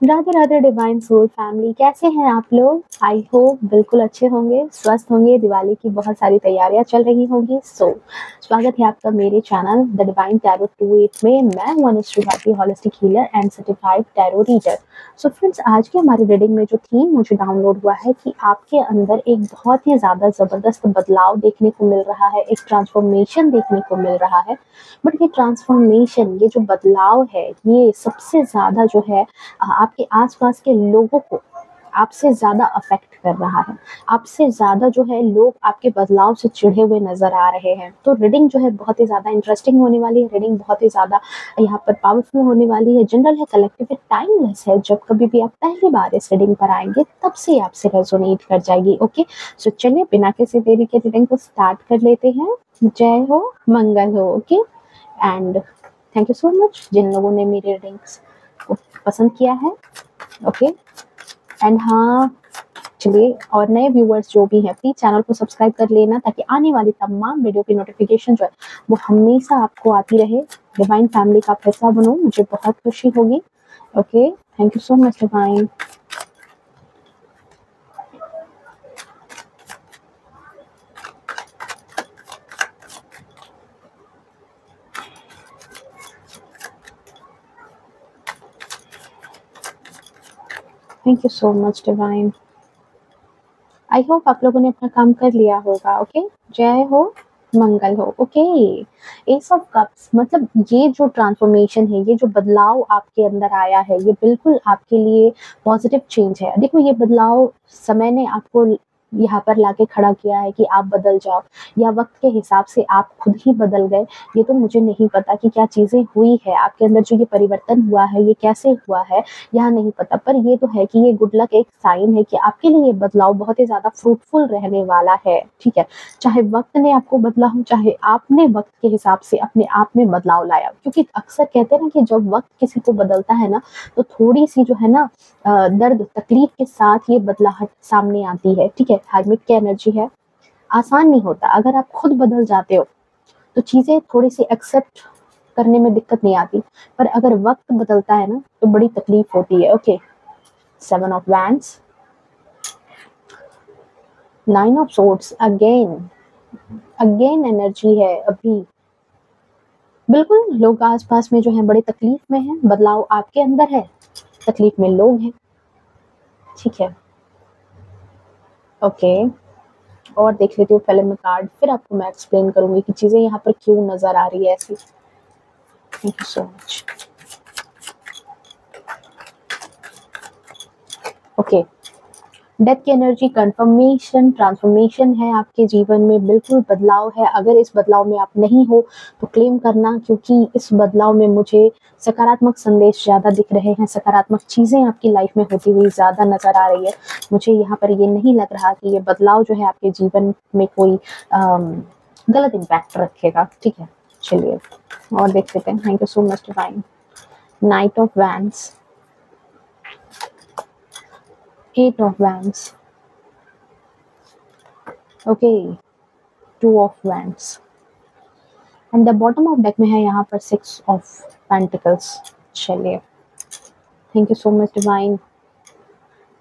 Radhe Radhe divine soul family, कैसे हैं आप लोग? आई होप बिल्कुल अच्छे होंगे, स्वस्थ होंगे। दिवाली की बहुत सारी तैयारियां चल रही होंगी। स्वागत है आपका मेरे चैनल द डिवाइन टैरो 28 में। मैं हूं Anushree Bharti, holistic healer and certified tarot reader. So friends, आज की हमारी रीडिंग में जो थीम मुझे डाउनलोड हुआ है कि आपके अंदर एक बहुत ही ज्यादा जबरदस्त बदलाव देखने को मिल रहा है, एक ट्रांसफॉर्मेशन देखने को मिल रहा है। बट ये ट्रांसफॉर्मेशन, ये जो बदलाव है, ये सबसे ज्यादा जो है आपके आसपास के लोगों को आपसे ज्यादा अफेक्ट कर रहा है। आपसे ज्यादा जो है लोग आपके बदलाव से चिढ़े हुए नजर आ रहे हैं। तो रीडिंग जो है बहुत ही ज्यादा इंटरेस्टिंग होने वाली है। रीडिंग बहुत ही ज्यादा यहाँ पर पावरफुल होने वाली है। जनरल है, कलेक्टिव है, टाइमलेस है। जब कभी भी आप पहली बार इस रीडिंग पर आएंगे तब से आपसे रेजोनेट कर जाएगी। ओके, सो चलिए बिना किसी देरी के रीडिंग को स्टार्ट कर लेते हैं। जय हो, मंगल हो। Okay, and thank you so much जिन लोगों ने मेरी रीडिंग्स को पसंद किया है। ओके, एंड हाँ, चलिए, और नए व्यूअर्स जो भी हैं प्लीज चैनल को सब्सक्राइब कर लेना ताकि आने वाली तमाम वीडियो की नोटिफिकेशन जो है वो हमेशा आपको आती रहे। डिवाइन फैमिली का आप हिस्सा बनो, मुझे बहुत खुशी होगी। Okay, thank you so much divine. Thank you so much divine. I hope आप लोगों ने अपना काम कर लिया होगा। ओके, जय हो, मंगल हो। ओके, एस ऑफ कप्स मतलब ये जो ट्रांसफॉर्मेशन है, ये जो बदलाव आपके अंदर आया है, ये बिल्कुल आपके लिए पॉजिटिव चेंज है। देखो, ये बदलाव समय ने आपको यहाँ पर लाके खड़ा किया है कि आप बदल जाओ, या वक्त के हिसाब से आप खुद ही बदल गए। ये तो मुझे नहीं पता कि क्या चीजें हुई है आपके अंदर, जो ये परिवर्तन हुआ है ये कैसे हुआ है, यह नहीं पता। पर ये तो है कि ये गुड लक एक साइन है कि आपके लिए ये बदलाव बहुत ही ज्यादा फ्रूटफुल रहने वाला है। ठीक है, चाहे वक्त ने आपको बदला हो, चाहे आपने वक्त के हिसाब से अपने आप में बदलाव लाया। क्योंकि अक्सर कहते हैं ना कि जब वक्त किसी को बदलता है ना, तो थोड़ी सी जो है ना दर्द तकलीफ के साथ ये बदलाहट सामने आती है। ठीक है, हार्मिट की एनर्जी है, आसान नहीं होता। अगर आप खुद बदल जाते हो तो चीजें थोड़ी सी एक्सेप्ट करने में दिक्कत नहीं आती, पर अगर वक्त बदलता है ना तो बड़ी तकलीफ होती है। Okay, 7 of wands, 9 of swords, again energy है अभी। बिल्कुल, लोग आसपास में जो है बड़ी तकलीफ में है। बदलाव आपके अंदर है, तकलीफ में लोग हैं। ठीक है, ओके, और देख लेती हूँ फिल्म में कार्ड, फिर आपको मैं एक्सप्लेन करूंगी कि चीजें यहाँ पर क्यों नजर आ रही है ऐसी। Thank you so much. Okay, death की एनर्जी, कंफर्मेशन, ट्रांसफॉर्मेशन है आपके जीवन में। बिल्कुल बदलाव है। अगर इस बदलाव में आप नहीं हो तो क्लेम करना, क्योंकि इस बदलाव में मुझे सकारात्मक संदेश ज्यादा दिख रहे हैं। सकारात्मक चीजें आपकी लाइफ में होती हुई ज्यादा नजर आ रही है। मुझे यहाँ पर ये नहीं लग रहा कि ये बदलाव जो है आपके जीवन में कोई गलत इम्पैक्ट रखेगा। ठीक है, चलिए और देख लेते हैं। Thank you so much divine. Knight of wands, 8 of wands, okay, 2 of wands, and the bottom of deck में है यहाँ पर 6 of pentacles। चलिए, thank you so much divine.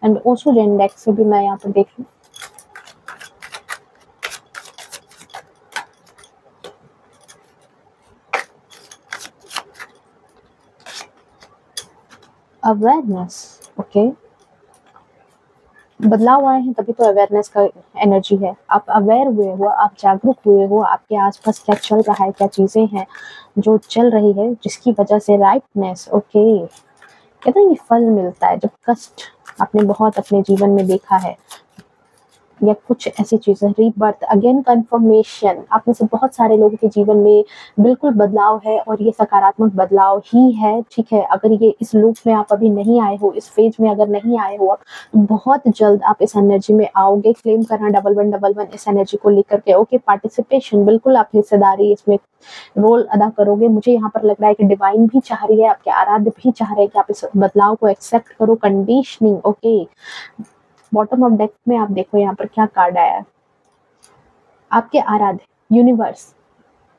And Osho Zen deck से भी मैं यहाँ पर देख लूँ। अवेयरनेस, ओके, बदलाव आए हैं तभी तो अवेयरनेस का एनर्जी है। आप अवेयर हुए हो, आप जागरूक हुए हो, आपके आसपास क्या चल रहा है, क्या चीजें हैं जो चल रही है, जिसकी वजह से राइटनेस। ओके, कहते हैं ये फल मिलता है जब कष्ट आपने बहुत अपने जीवन में देखा है, या कुछ ऐसी चीजें। रीबर्थ, अगेन कंफर्मेशन, आप में से बहुत सारे लोगों के जीवन में बिल्कुल बदलाव है और ये सकारात्मक बदलाव ही है। ठीक है, अगर ये इस लूप में आप अभी नहीं आए हो, इस फेज में अगर नहीं आए हो, तो बहुत जल्द आप इस एनर्जी में आओगे। क्लेम करना डबल 1 इस एनर्जी को लेकर के। ओके, पार्टिसिपेशन, बिल्कुल आप हिस्सेदारी इसमें रोल अदा करोगे। मुझे यहाँ पर लग रहा है कि डिवाइन भी चाह रही है, आपके आराध्य भी चाह रहे हैं कि आप इस बदलाव को एक्सेप्ट करो। Conditioning, okay, bottom of deck में आप देखो यहाँ पर क्या कार्ड आया है। आपके आराध्य, यूनिवर्स,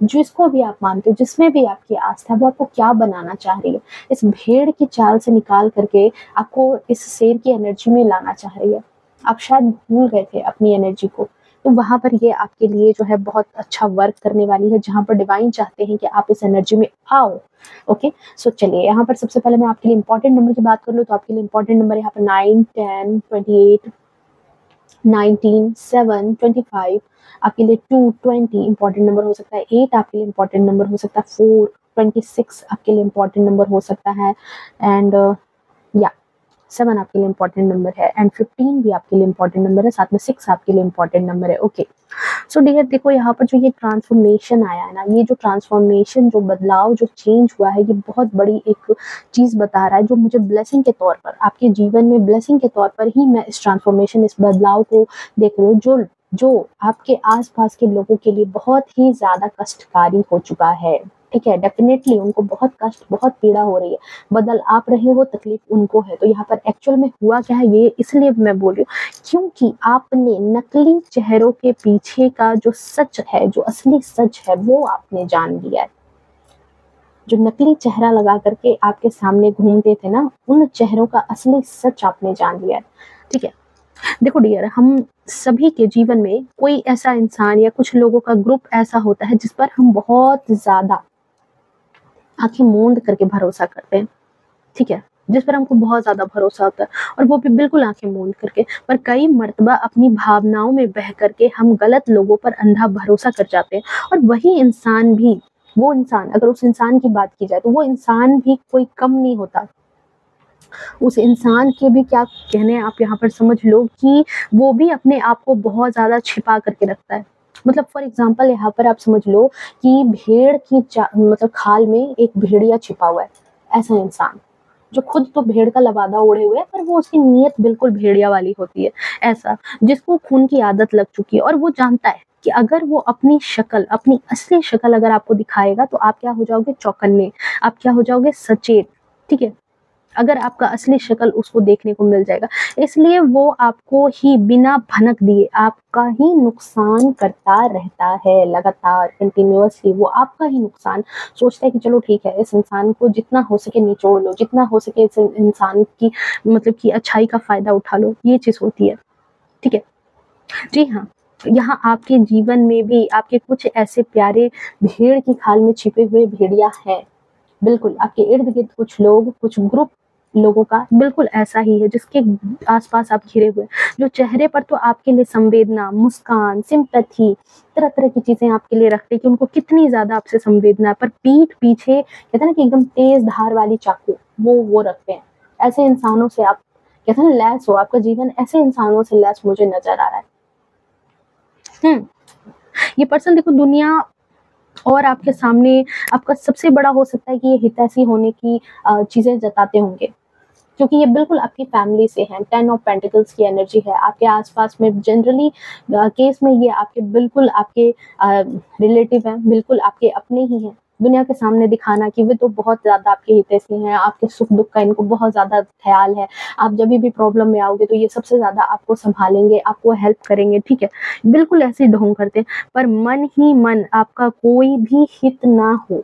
जिसको भी आप मानते हो, जिसमें भी आपकी आस्था है, वो आपको क्या बनाना चाह रही है, इस भेड़ की चाल से निकाल करके आपको इस शेर की एनर्जी में लाना चाह रही है। आप शायद भूल गए थे अपनी एनर्जी को, तो वहाँ पर ये आपके लिए जो है बहुत अच्छा वर्क करने वाली है, जहाँ पर डिवाइन चाहते हैं कि आप इस एनर्जी में आओ। ओके, सो चलिए यहाँ पर सबसे पहले मैं आपके लिए इंपॉर्टेंट नंबर की बात कर लूँ, तो आपके लिए इंपॉर्टेंट नंबर यहाँ पर 9, 10, 28, 19, 7, 25, आपके लिए 2, 20 इंपॉर्टेंट नंबर हो सकता है, 8 आपके लिए इंपॉर्टेंट नंबर हो सकता है, 4, 26 आपके लिए इंपॉर्टेंट नंबर हो सकता है, एंड या 7 आपके लिए इंपॉर्टेंट नंबर है, एंड 15 भी आपके लिए इंपॉर्टेंट नंबर है, साथ में 6 आपके लिए इंपॉर्टेंट नंबर है। ओके, सो डियर देखो यहाँ पर जो ये ट्रांसफॉर्मेशन आया है ना, ये जो ट्रांसफॉर्मेशन, जो बदलाव, जो चेंज हुआ है, ये बहुत बड़ी एक चीज बता रहा है, जो मुझे ब्लेसिंग के तौर पर, आपके जीवन में ब्लेसिंग के तौर पर ही मैं इस ट्रांसफॉर्मेशन, इस बदलाव को देख रही हूँ, जो आपके आसपास के लोगों के लिए बहुत ही ज्यादा कष्टकारी हो चुका है। ठीक है, डेफिनेटली उनको बहुत कष्ट, बहुत पीड़ा हो रही है, बदल आप रहे हो, तकलीफ उनको है। तो यहाँ पर एक्चुअल में हुआ क्या है, ये इसलिए मैं बोल रही हूँ क्योंकि आपने नकली चेहरों के पीछे का जो सच है, जो असली सच है, वो आपने जान लिया है। जो नकली चेहरा लगा करके आपके सामने घूमते थे ना, उन चेहरों का असली सच आपने जान लिया है। ठीक है, देखो डियर, हम सभी के जीवन में कोई ऐसा इंसान या कुछ लोगों का ग्रुप ऐसा होता है जिस पर हम बहुत ज्यादा आंखें मूंद करके भरोसा करते हैं। ठीक है, जिस पर हमको बहुत ज्यादा भरोसा होता है, और वो भी बिल्कुल आंखें मूंद करके। पर कई मर्तबा अपनी भावनाओं में बह करके हम गलत लोगों पर अंधा भरोसा कर जाते हैं, और वही इंसान भी, वो इंसान, अगर उस इंसान की बात की जाए तो वो इंसान भी कोई कम नहीं होता। उस इंसान के भी क्या कहने हैं, आप यहाँ पर समझ लो कि वो भी अपने आप को बहुत ज्यादा छिपा करके रखता है। मतलब फॉर एग्जाम्पल यहाँ पर आप समझ लो कि भेड़ की मतलब खाल में एक भेड़िया छिपा हुआ है, ऐसा इंसान जो खुद तो भेड़ का लबादा ओढ़े हुए है, पर वो उसकी नीयत बिल्कुल भेड़िया वाली होती है। ऐसा जिसको खून की आदत लग चुकी है, और वो जानता है कि अगर वो अपनी शक्ल, अपनी असली शक्ल अगर आपको दिखाएगा तो आप क्या हो जाओगे, चौकन्ने, आप क्या हो जाओगे, सचेत। ठीक है, अगर आपका असली शक्ल उसको देखने को मिल जाएगा, इसलिए वो आपको ही बिना भनक दिए आपका ही नुकसान करता रहता है, लगातार कंटिन्यूअसली वो आपका ही नुकसान सोचता है कि चलो ठीक है, इस इंसान को जितना हो सके निचोड़ लो, जितना हो सके इस इंसान की मतलब की अच्छाई का फायदा उठा लो, ये चीज होती है। ठीक है, जी हाँ, यहाँ आपके जीवन में भी आपके कुछ ऐसे प्यारे भेड़ की खाल में छिपे हुए भेड़िया हैं। बिल्कुल आपके इर्द गिर्द कुछ लोग, कुछ ग्रुप लोगों का बिल्कुल ऐसा ही है, जिसके आसपास आप घिरे हुए, जो चेहरे पर तो आपके लिए संवेदना, मुस्कान, सिंपैथी, तरह तरह की चीजें आपके लिए रखते हैं कि उनको कितनी ज्यादा आपसे संवेदना है, पर पीठ पीछे कहते हैं ना कि एकदम तेज धार वाली चाकू, वो रखते हैं। ऐसे इंसानों से आप कहते हैं ना लैस हो, आपका जीवन ऐसे इंसानों से लैस मुझे नजर आ रहा है। ये पर्सन देखो दुनिया और आपके सामने आपका सबसे बड़ा हो सकता है कि ये हितैषी होने की चीजें जताते होंगे, क्योंकि ये बिल्कुल आपकी फैमिली से हैं। 10 ऑफ पेंटिकल्स की एनर्जी है आपके आसपास में, जनरली केस में ये आपके बिल्कुल आपके रिलेटिव हैं, बिल्कुल आपके अपने ही हैं। दुनिया के सामने दिखाना कि वे तो बहुत ज्यादा आपके हितैषी हैं, आपके सुख दुख का इनको बहुत ज्यादा ख्याल है, आप जब भी प्रॉब्लम में आओगे तो ये सबसे ज्यादा आपको संभालेंगे, आपको हेल्प करेंगे। ठीक है, बिल्कुल ऐसे ढोंग करते हैं, पर मन ही मन आपका कोई भी हित ना हो,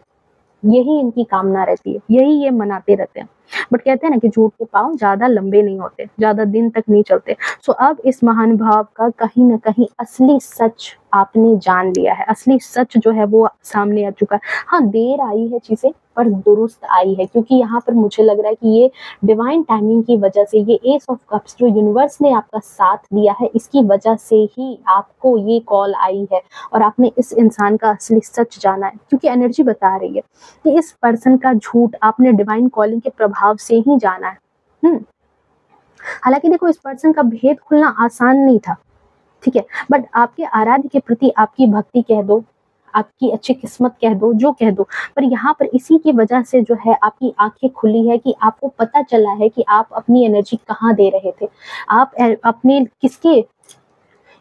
यही इनकी कामना रहती है, यही ये मनाते रहते हैं। बट कहते हैं ना कि झूठ के पांव ज्यादा लंबे नहीं होते, ज्यादा दिन तक नहीं चलते। सो अब इस महानुभाव का कहीं ना कहीं असली सच आपने जान लिया है, असली सच जो है वो सामने आ चुका है। हाँ, देर आई है चीजें, पर दुरुस्त आई है, क्योंकि यहाँ पर मुझे लग रहा है कि ये डिवाइन टाइमिंग की वजह से, ये एस ऑफ कप्स जो यूनिवर्स ने आपका साथ दिया है, इसकी वजह से ही आपको ये कॉल आई है, और आपने इस इंसान का असली सच जाना है। क्योंकि एनर्जी बता रही है कि इस पर्सन का झूठ आपने डिवाइन कॉलिंग के प्रभाव से ही जाना है। हालांकि देखो इस पर्सन का भेद खुलना आसान नहीं था, ठीक है, बट आपके आराध्य के प्रति आपकी भक्ति कह दो, आपकी अच्छी किस्मत कह दो, जो कह दो, पर यहाँ पर इसी की वजह से जो है आपकी आंखें खुली है कि आपको पता चला है कि आप अपनी एनर्जी कहाँ दे रहे थे, आप अपने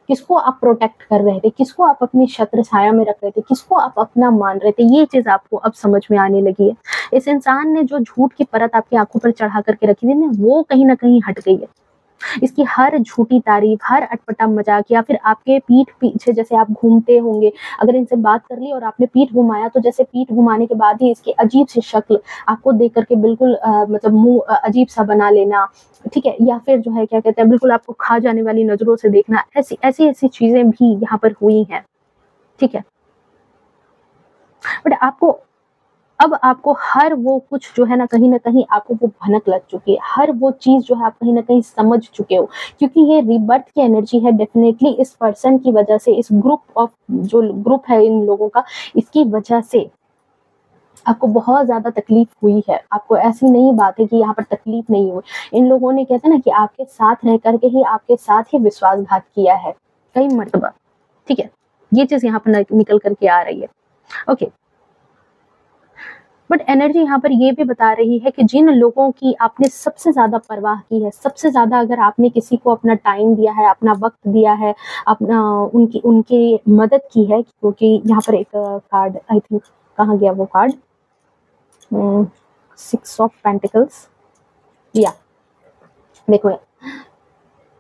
किसको आप प्रोटेक्ट कर रहे थे, किसको आप अपनी छत्र छाया में रख रहे थे, किसको आप अपना मान रहे थे। ये चीज आपको अब समझ में आने लगी है। इस इंसान ने जो झूठ की परत आपकी आंखों पर चढ़ा करके रखी थी ना, वो कहीं ना कहीं हट गई है। इसकी हर झूठी तारीफ, हर अटपटा मजाक या फिर आपके पीठ पीछे जैसे आप घूमते होंगे, अगर इनसे बात कर ली और आपने पीठ घुमाया तो जैसे पीठ घुमाने के बाद ही इसकी अजीब सी शक्ल आपको देख करके बिल्कुल मतलब मुंह अजीब सा बना लेना, ठीक है, या फिर जो है क्या कहते हैं बिल्कुल आपको खा जाने वाली नजरों से देखना, ऐसी ऐसी ऐसी चीजें भी यहाँ पर हुई हैं, ठीक है। बट आपको हर वो कुछ जो है ना कहीं आपको वो भनक लग चुकी है, हर वो चीज जो है आप कहीं ना कहीं समझ चुके हो, क्योंकि ये रीबर्थ की एनर्जी है। डेफिनेटली इस पर्सन की वजह से, इस जो ग्रुप है इन लोगों का, इसकी वजह से आपको बहुत ज्यादा तकलीफ हुई है। आपको ऐसी नहीं बात है कि यहाँ पर तकलीफ नहीं हुई, इन लोगों ने कहते हैं ना कि आपके साथ रह करके ही आपके साथ ही विश्वासघात किया है कई मर्तबा, ठीक है। ये चीज यहाँ पर निकल करके आ रही है, ओके। बट एनर्जी यहाँ पर ये भी बता रही है कि जिन लोगों की आपने सबसे ज्यादा परवाह की है, सबसे ज्यादा अगर आपने किसी को अपना टाइम दिया है, अपना वक्त दिया है, अपना उनकी मदद की है, क्योंकि यहाँ पर एक कार्ड, आई थिंक कहाँ गया वो कार्ड, 6 ऑफ पेंटिकल्स, या देखो,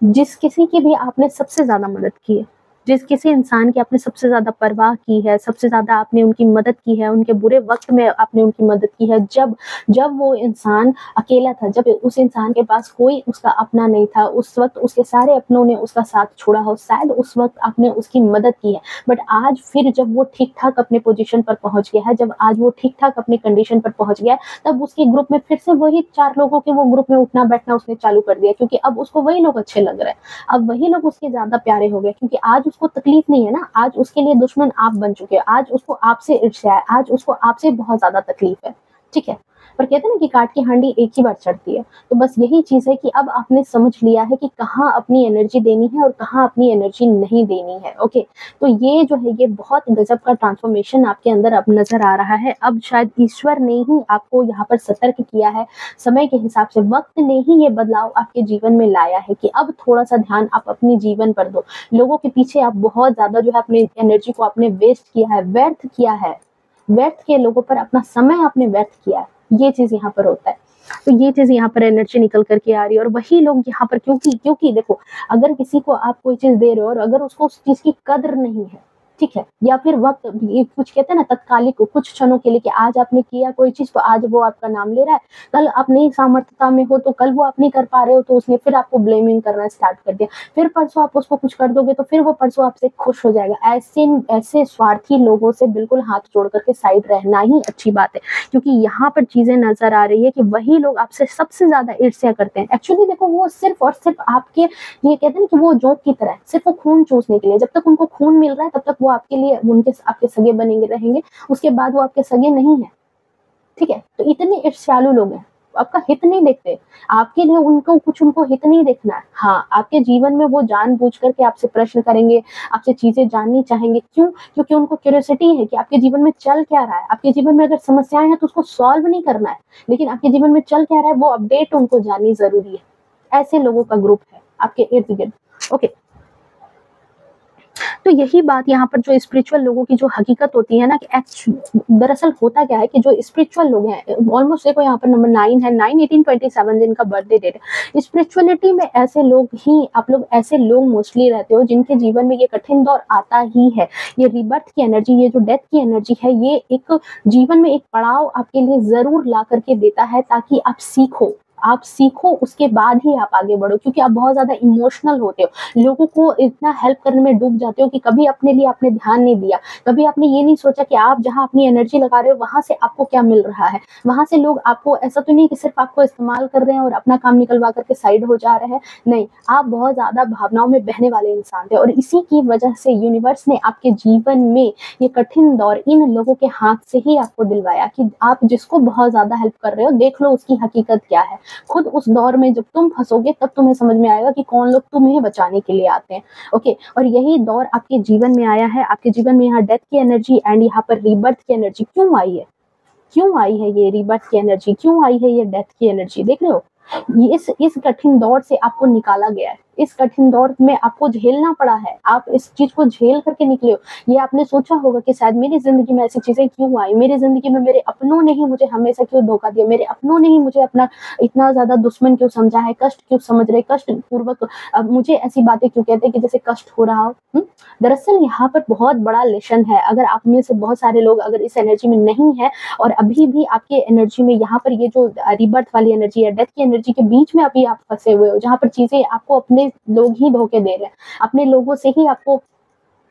जिस किसी की भी आपने सबसे ज्यादा मदद की है, जिस किसी इंसान की आपने सबसे ज्यादा परवाह की है, सबसे ज्यादा आपने उनकी मदद की है, उनके बुरे वक्त में आपने उनकी मदद की है, जब वो इंसान अकेला था, जब उस इंसान के पास कोई उसका अपना नहीं था, उस वक्त उसके सारे अपनों ने उसका साथ छोड़ा हो, शायद उस वक्त आपने उसकी मदद की है। बट आज फिर जब वो ठीक ठाक अपने पोजीशन पर पहुंच गया है, जब आज वो ठीक ठाक अपने कंडीशन पर पहुंच गया है, तब उसके ग्रुप में फिर से वही 4 लोगों के वो ग्रुप में उठना बैठना उसने चालू कर दिया, क्योंकि अब उसको वही लोग अच्छे लग रहे हैं, अब वही लोग उसके ज्यादा प्यारे हो गए, क्योंकि आज उसको तकलीफ नहीं है ना, आज उसके लिए दुश्मन आप बन चुके हो, आज उसको आपसे ईर्ष्या है, आज उसको आपसे बहुत ज्यादा तकलीफ है, ठीक है। पर कहते हैं ना कि काट की हांडी एक ही बार चढ़ती है, तो बस यही चीज है कि अब आपने समझ लिया है कि कहाँ अपनी एनर्जी देनी है और कहाँ अपनी एनर्जी नहीं देनी है, ओके। तो ये जो है ये बहुत गजब का ट्रांसफॉर्मेशन आपके अंदर अब नजर आ रहा है। अब शायद ईश्वर ने ही आपको यहाँ पर सतर्क किया है, समय के हिसाब से वक्त ने ही ये बदलाव आपके जीवन में लाया है कि अब थोड़ा सा ध्यान आप अपने जीवन पर दो। लोगों के पीछे आप बहुत ज्यादा जो है अपनी एनर्जी को आपने वेस्ट किया है, व्यर्थ किया है, व्यर्थ के लोगों पर अपना समय आपने व्यर्थ किया है, ये चीज यहाँ पर होता है। तो ये चीज यहाँ पर एनर्जी निकल करके आ रही है, और वही लोग यहाँ पर क्योंकि देखो, अगर किसी को आप कोई चीज दे रहे हो और अगर उसको उस चीज की कदर नहीं है, ठीक है, या फिर वक्त कुछ कहते हैं ना तत्कालिक कुछ क्षणों के लिए कि आज आपने किया कोई चीज तो आज वो आपका नाम ले रहा है, कल आप नई सामर्थ्यता में हो तो कल वो आप नहीं कर पा रहे हो तो उसने फिर आपको ब्लेमिंग करना स्टार्ट कर दिया, फिर परसों आप उसको कुछ कर दोगे तो फिर वो परसों आपसे खुश हो जाएगा। ऐसे स्वार्थी लोगों से बिल्कुल हाथ जोड़ करके साइड रहना ही अच्छी बात है, क्योंकि यहाँ पर चीजें नजर आ रही है कि वही लोग आपसे सबसे ज्यादा ईर्ष्या करते हैं। एक्चुअली देखो, वो सिर्फ और सिर्फ आपके, ये कहते हैं कि वो जोंक की तरह सिर्फ वो खून चूसने के लिए, जब तक उनको खून मिल रहा है तब तक वो आपके लिए आपके सगे बनेंगे रहेंगे, उसके बाद वो आपके सगे नहीं है, ठीक है। तो इतने ईर्ष्यालु लोग हैं, आपका हित नहीं देखते, आपके लिए उनको हित नहीं देखना है। हाँ, आपके जीवन में वो जानबूझ करके आपसे प्रश्न करेंगे, आपसे चीजें जाननी चाहेंगे, क्यों? क्योंकि उनको क्यूरियोसिटी है कि आपके जीवन में चल क्या रहा है। आपके जीवन में अगर समस्याएं हैं तो उसको सॉल्व नहीं करना है, लेकिन आपके जीवन में चल क्या रहा है वो अपडेट उनको जाननी जरूरी है। ऐसे लोगों का ग्रुप है आपके इर्द गिर्द, ओके। तो यही बात यहाँ पर जो स्पिरिचुअल लोगों की जो हकीकत होती है ना, कि दरअसल होता क्या है कि जो स्पिरिचुअल लोग हैं, ऑलमोस्ट देखो यहाँ पर नंबर 9 है, 9/18/27 जिनका बर्थडे डेट है। स्पिरिचुअलिटी में ऐसे लोग ही, आप लोग ऐसे लोग मोस्टली रहते हो जिनके जीवन में ये कठिन दौर आता ही है। ये रिबर्थ की एनर्जी, ये जो डेथ की एनर्जी है, ये एक जीवन में एक पड़ाव आपके लिए जरूर ला करके देता है, ताकि आप सीखो उसके बाद ही आप आगे बढ़ो, क्योंकि आप बहुत ज्यादा इमोशनल होते हो, लोगों को इतना हेल्प करने में डूब जाते हो कि कभी अपने लिए आपने ध्यान नहीं दिया, कभी आपने ये नहीं सोचा कि आप जहां अपनी एनर्जी लगा रहे हो वहां से आपको क्या मिल रहा है। वहां से लोग आपको, ऐसा तो नहीं कि सिर्फ आपको इस्तेमाल कर रहे हैं और अपना काम निकलवा करके साइड हो जा रहे हैं, नहीं, आप बहुत ज्यादा भावनाओं में बहने वाले इंसान थे, और इसी की वजह से यूनिवर्स ने आपके जीवन में ये कठिन दौर इन लोगों के हाथ से ही आपको दिलवाया कि आप जिसको बहुत ज्यादा हेल्प कर रहे हो, देख लो उसकी हकीकत क्या है। खुद उस दौर में जब तुम फंसोगे तब तुम्हें समझ में आएगा कि कौन लोग तुम्हें बचाने के लिए आते हैं, ओके। और यही दौर आपके जीवन में आया है। आपके जीवन में यहाँ डेथ की एनर्जी एंड यहाँ पर रीबर्थ की एनर्जी क्यों आई है? क्यों आई है ये रीबर्थ की एनर्जी? क्यों आई है ये डेथ की एनर्जी? देख रहे हो, इस कठिन दौर से आपको निकाला गया है, इस कठिन दौर में आपको झेलना पड़ा है, आप इस चीज़ को झेल करके निकले हो। ये आपने सोचा होगा कि शायद मेरी ज़िंदगी में ऐसी चीज़ें क्यों आई? मेरी ज़िंदगी में मेरे अपनों ने ही मुझे हमेशा क्यों धोखा दिया? मेरे अपनों ने ही मुझे अपना इतना ज़्यादा दुश्मन क्यों समझा है? कष्ट क्यों समझ रहे? कष्ट पूर्वक मुझे ऐसी बातें क्यों कहते हैं कि जैसे कष्ट हो रहा हो? दरअसल यहाँ पर बहुत बड़ा लेसन है। अगर आप में से बहुत सारे लोग अगर इस एनर्जी में नहीं है और अभी भी आपके एनर्जी में यहाँ पर ये जो रीबर्थ वाली एनर्जी है, डेथ की एनर्जी के बीच में अभी आप फँसे हुए हो, जहाँ पर चीज़ें आपको अपने लोग ही धोखे दे रहे हैं, अपने लोगों से ही आपको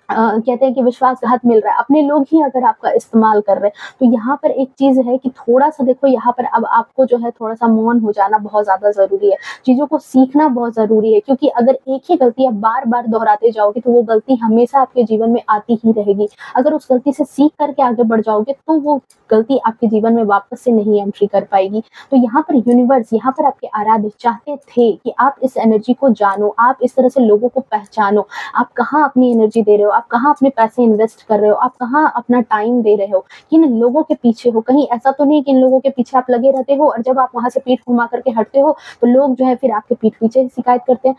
कहते हैं कि विश्वासघात मिल रहा है, अपने लोग ही अगर आपका इस्तेमाल कर रहे हैं, तो यहाँ पर एक चीज़ है कि थोड़ा-सा देखो यहाँ पर अब आपको जो है थोड़ा-सा मौन हो जाना बहुत ज़्यादा ज़रूरी है। चीज़ों को सीखना बहुत ज़रूरी है, क्योंकि अगर एक ही गलती आप बार-बार दोहराते जाओगे तो वो गलती हमेशा आपके जीवन में आती ही रहेगी। अगर उस गलती से सीख करके आगे बढ़ जाओगे तो वो गलती आपके जीवन में वापस से नहीं एंट्री कर पाएगी। तो यहाँ पर यूनिवर्स, यहाँ पर आपके आराध्य चाहते थे कि आप इस एनर्जी को जानो, आप इस तरह से लोगों को पहचानो, आप कहाँ अपनी एनर्जी दे रहे हो, आप कहाँ अपने पैसे इन्वेस्ट कर रहे हो, आप कहाँ अपना टाइम दे रहे हो, किन लोगों के पीछे हो। कहीं ऐसा तो नहीं कि इन लोगों के पीछे आप लगे रहते हो और जब आप वहाँ से पीठ घुमा करके हटते हो तो लोग जो है फिर आपके पीठ पीछे शिकायत करते हैं।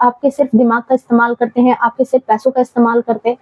आपके सिर्फ दिमाग का इस्तेमाल करते हैं, आपके सिर्फ पैसों का इस्तेमाल करते हैं।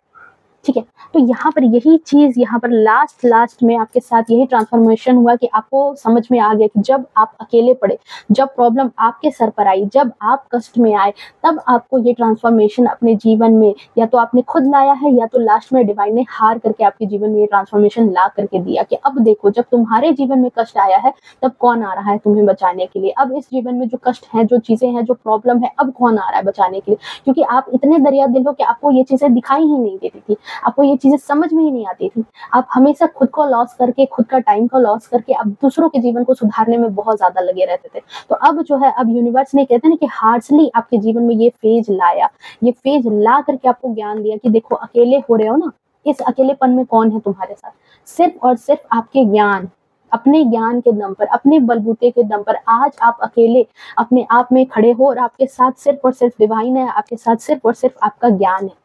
ठीक है, तो यहाँ पर यही चीज़ यहाँ पर लास्ट में आपके साथ यही ट्रांसफॉर्मेशन हुआ कि आपको समझ में आ गया कि जब आप अकेले पड़े, जब प्रॉब्लम आपके सर पर आई, जब आप कष्ट में आए, तब आपको ये ट्रांसफॉर्मेशन अपने जीवन में या तो आपने खुद लाया है या तो लास्ट में डिवाइन ने हार करके आपके जीवन में ये ट्रांसफॉर्मेशन ला करके दिया कि अब देखो, जब तुम्हारे जीवन में कष्ट आया है तब कौन आ रहा है तुम्हें बचाने के लिए। अब इस जीवन में जो कष्ट है, जो चीज़ें हैं, जो प्रॉब्लम है, अब कौन आ रहा है बचाने के लिए, क्योंकि आप इतने दरिया दिल हो कि आपको ये चीज़ें दिखाई ही नहीं देती थी, आपको ये चीज़ें समझ में ही नहीं आती थी। आप हमेशा खुद को लॉस करके, खुद का टाइम को लॉस करके अब दूसरों के जीवन को सुधारने में बहुत ज़्यादा लगे रहते थे। तो अब जो है, अब यूनिवर्स ने, कहते हैं ना कि हार्शली आपके जीवन में ये फेज लाया, ये फेज ला करके आपको ज्ञान दिया कि देखो अकेले हो रहे हो ना, इस अकेलेपन में कौन है तुम्हारे साथ? सिर्फ और सिर्फ आपके ज्ञान, अपने ज्ञान के दम पर, अपने बलबूते के दम पर आज आप अकेले अपने आप में खड़े हो और आपके साथ सिर्फ और सिर्फ डिवाइन है, आपके साथ सिर्फ और सिर्फ आपका ज्ञान है।